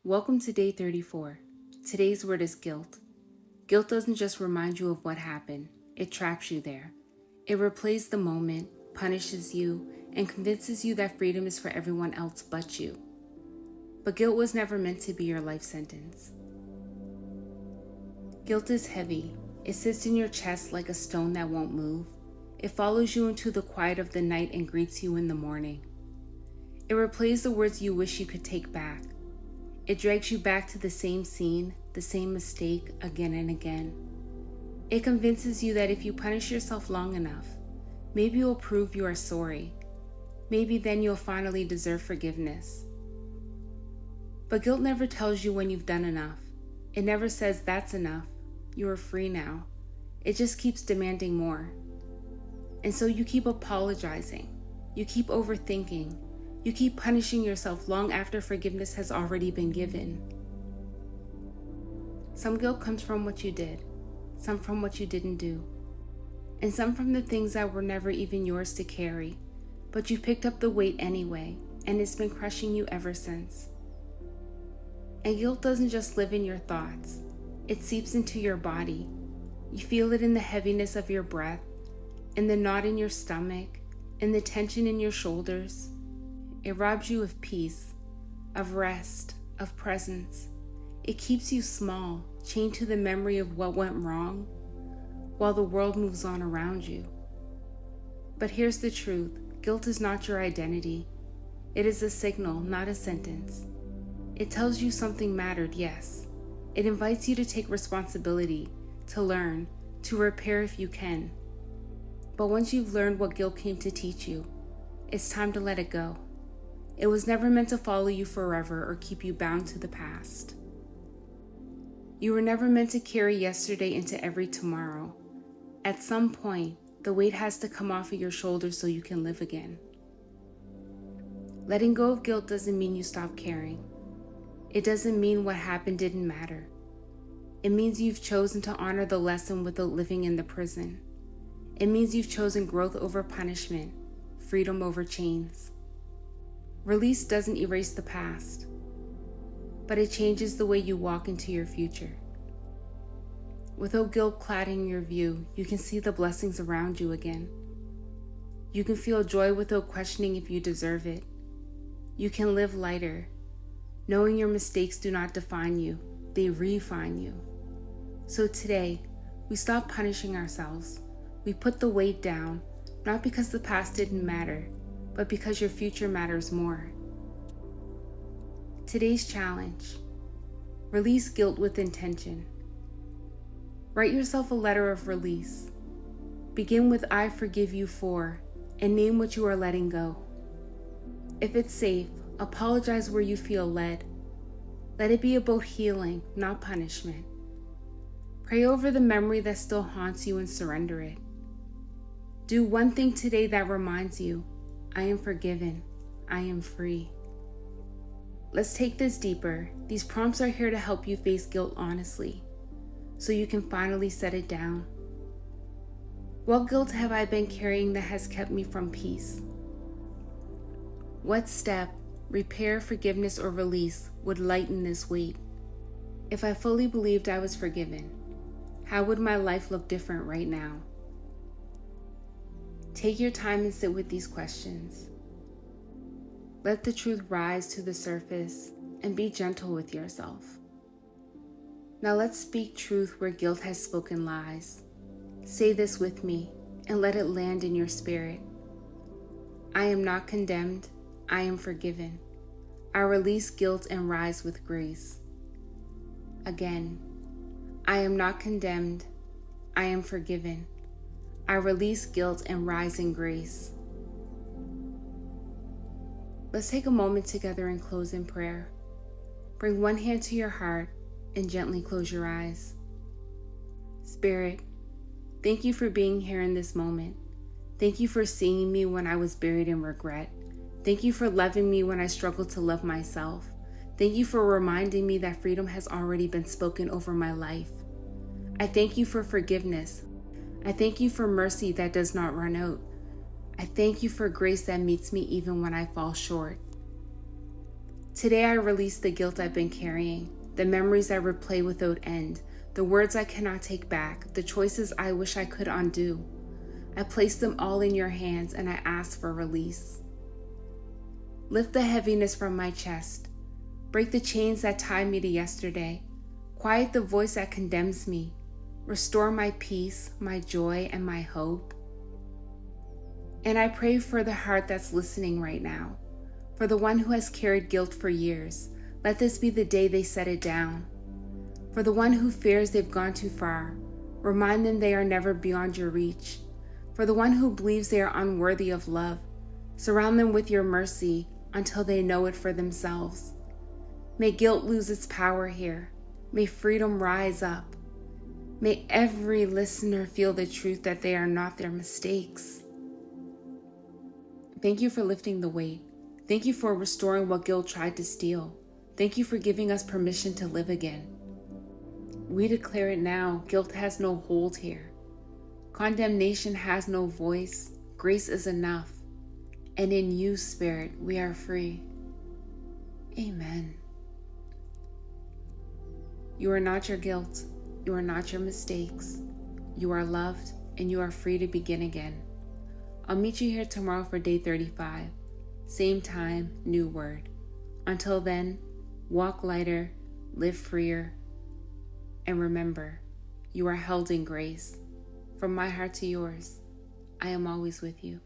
Welcome to day 34. Today's word is guilt. Guilt doesn't just remind you of what happened, it traps you there. It replays the moment, punishes you, and convinces you that freedom is for everyone else but you. But guilt was never meant to be your life sentence. Guilt is heavy. It sits in your chest like a stone that won't move. It follows you into the quiet of the night and greets you in the morning. It replays the words you wish you could take back. It drags you back to the same scene, the same mistake, again and again. It convinces you that if you punish yourself long enough, maybe you'll prove you are sorry. Maybe then you'll finally deserve forgiveness. But guilt never tells you when you've done enough. It never says that's enough. You are free now. It just keeps demanding more. And so you keep apologizing. You keep overthinking. You keep punishing yourself long after forgiveness has already been given. Some guilt comes from what you did, some from what you didn't do, and some from the things that were never even yours to carry, but you picked up the weight anyway, and it's been crushing you ever since. And guilt doesn't just live in your thoughts, it seeps into your body. You feel it in the heaviness of your breath, in the knot in your stomach, in the tension in your shoulders. It robs you of peace, of rest, of presence. It keeps you small, chained to the memory of what went wrong, while the world moves on around you. But here's the truth. Guilt is not your identity. It is a signal, not a sentence. It tells you something mattered, yes. It invites you to take responsibility, to learn, to repair if you can. But once you've learned what guilt came to teach you, it's time to let it go. It was never meant to follow you forever or keep you bound to the past. You were never meant to carry yesterday into every tomorrow. At some point, the weight has to come off of your shoulders so you can live again. Letting go of guilt doesn't mean you stop caring. It doesn't mean what happened didn't matter. It means you've chosen to honor the lesson without living in the prison. It means you've chosen growth over punishment, freedom over chains. Release doesn't erase the past, but it changes the way you walk into your future. Without guilt clouding your view, you can see the blessings around you again. You can feel joy without questioning if you deserve it. You can live lighter, knowing your mistakes do not define you, they refine you. So today, we stop punishing ourselves. We put the weight down, not because the past didn't matter, but because your future matters more. Today's challenge: release guilt with intention. Write yourself a letter of release. Begin with "I forgive you for," and name what you are letting go. If it's safe, apologize where you feel led. Let it be about healing, not punishment. Pray over the memory that still haunts you and surrender it. Do one thing today that reminds you, I am forgiven, I am free. Let's take this deeper. These prompts are here to help you face guilt honestly, so you can finally set it down. What guilt have I been carrying that has kept me from peace? What step, repair, forgiveness, or release would lighten this weight? If I fully believed I was forgiven, how would my life look different right now? Take your time and sit with these questions. Let the truth rise to the surface and be gentle with yourself. Now let's speak truth where guilt has spoken lies. Say this with me and let it land in your spirit. I am not condemned, I am forgiven. I release guilt and rise with grace. Again, I am not condemned, I am forgiven. I release guilt and rise in grace. Let's take a moment together and close in prayer. Bring one hand to your heart and gently close your eyes. Spirit, thank you for being here in this moment. Thank you for seeing me when I was buried in regret. Thank you for loving me when I struggled to love myself. Thank you for reminding me that freedom has already been spoken over my life. I thank you for forgiveness. I thank you for mercy that does not run out. I thank you for grace that meets me even when I fall short. Today I release the guilt I've been carrying, the memories I replay without end, the words I cannot take back, the choices I wish I could undo. I place them all in your hands and I ask for release. Lift the heaviness from my chest. Break the chains that tie me to yesterday. Quiet the voice that condemns me. Restore my peace, my joy, and my hope. And I pray for the heart that's listening right now, for the one who has carried guilt for years. Let this be the day they set it down. For the one who fears they've gone too far, remind them they are never beyond your reach. For the one who believes they are unworthy of love, surround them with your mercy until they know it for themselves. May guilt lose its power here. May freedom rise up. May every listener feel the truth that they are not their mistakes. Thank you for lifting the weight. Thank you for restoring what guilt tried to steal. Thank you for giving us permission to live again. We declare it now. Guilt has no hold here. Condemnation has no voice. Grace is enough. And in you, Spirit, we are free. Amen. You are not your guilt. You are not your mistakes. You are loved and you are free to begin again. I'll meet you here tomorrow for day 35. Same time, new word. Until then, walk lighter, live freer, and remember, you are held in grace. From my heart to yours, I am always with you.